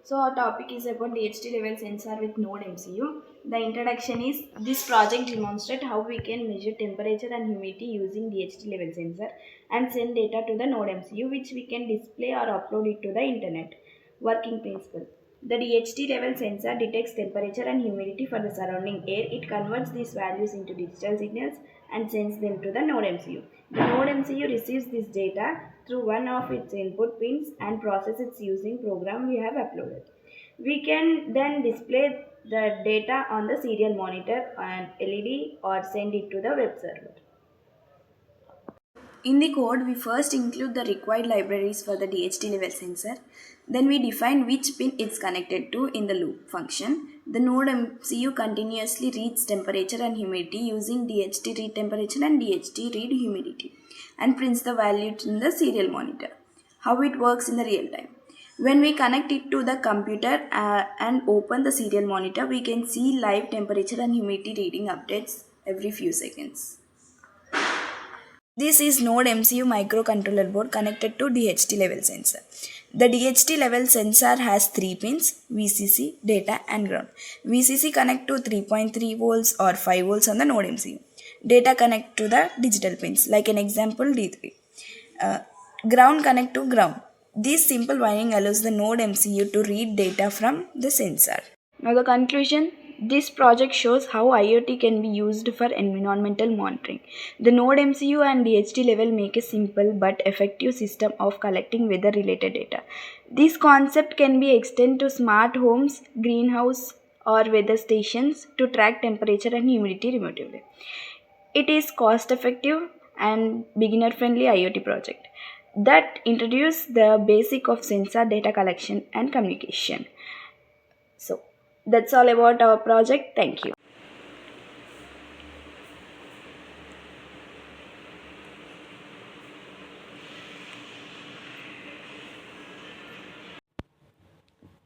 So our topic is about DHT11 sensor with NodeMCU. The introduction is this project demonstrates how we can measure temperature and humidity using DHT11 sensor and send data to the NodeMCU, which we can display or upload it to the internet. Working principle. The DHT11 sensor detects temperature and humidity for the surrounding air. It converts these values into digital signals and sends them to the NodeMCU. The NodeMCU receives this data through one of its input pins and processes it using program we have uploaded. We can then display the data on the serial monitor and LED or send it to the web server. In the code, we first include the required libraries for the DHT level sensor. Then we define which pin it's connected to in the loop function. The node MCU continuously reads temperature and humidity using DHT read temperature and DHT read humidity and prints the value in the serial monitor. How it works in the real time. When we connect it to the computer and open the serial monitor, we can see live temperature and humidity reading updates every few seconds. This is NodeMCU microcontroller board connected to DHT level sensor. The DHT level sensor has 3 pins: VCC, data and ground. VCC connect to 3.3 volts or 5 volts on the NodeMCU. Data connect to the digital pins, like an example D3. Ground connect to ground. This simple wiring allows the NodeMCU to read data from the sensor. Now the conclusion, this project shows how IoT can be used for environmental monitoring. The NodeMCU and DHT level make a simple but effective system of collecting weather related data. This concept can be extended to smart homes, greenhouse or weather stations to track temperature and humidity remotely. It is cost effective and beginner friendly IoT project that introduce the basic of sensor data collection and communication. So that's all about our project. Thank you.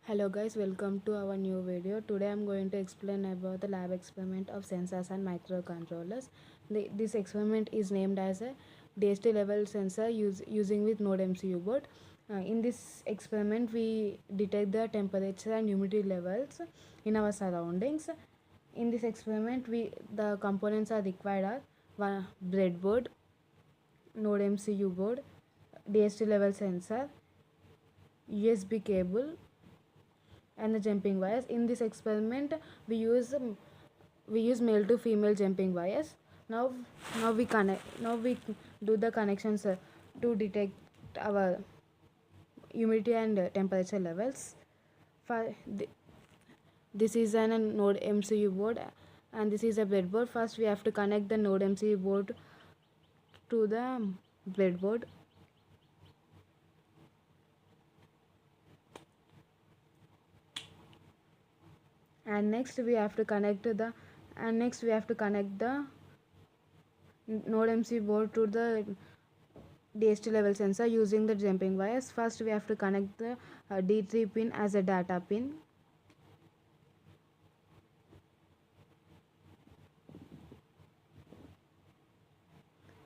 Hello guys, welcome to our new video. Today I'm going to explain about the lab experiment of sensors and microcontrollers. This experiment is named as a DHT level sensor using with NodeMCU board. In this experiment we detect the temperature and humidity levels in our surroundings. In this experiment the components are required are one breadboard, NodeMCU board, DHT level sensor, USB cable and the jumping wires. In this experiment we use male to female jumping wires. Now we do the connections to detect our humidity and temperature levels. This is a node MCU board and this is a breadboard. First we have to connect the node MCU board to the breadboard. And next we have to connect the NodeMCU board to the DHT level sensor using the jumping wires. First we have to connect the D3 pin as a data pin.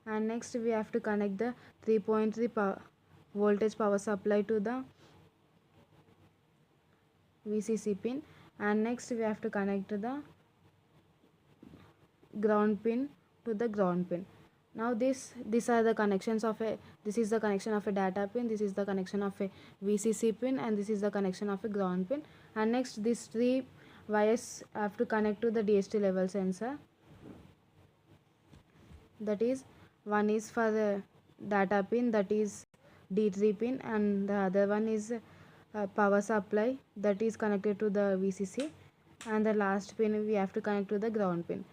And next we have to connect the 3.3 voltage power supply to the VCC pin. And next we have to connect the ground pin to the ground pin. Now these are the connections of this is the connection of a data pin, this is the connection of a VCC pin, and this is the connection of a ground pin. And next these 3 wires have to connect to the DHT level sensor. That is, one is for the data pin, that is D3 pin, and the other one is power supply, that is connected to the VCC, and the last pin we have to connect to the ground pin.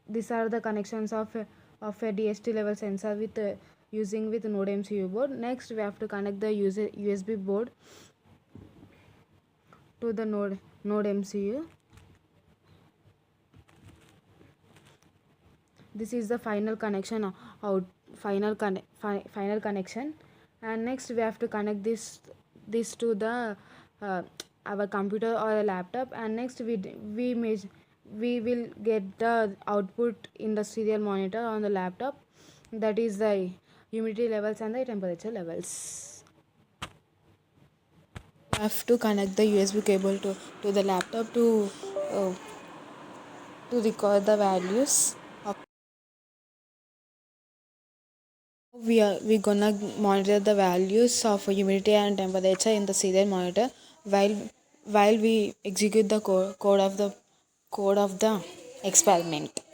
These are the connections of a DHT level sensor with using with NodeMCU board. Next we have to connect the USB board to the NodeMCU. This is the final connection final connection. And next we have to connect this to the our computer or a laptop. And next we will get the output in the serial monitor on the laptop, that is the humidity levels and the temperature levels. have to connect the USB cable to the laptop uh, to record the values. We gonna monitor the values of humidity and temperature in the serial monitor while while we execute the code of the experiment.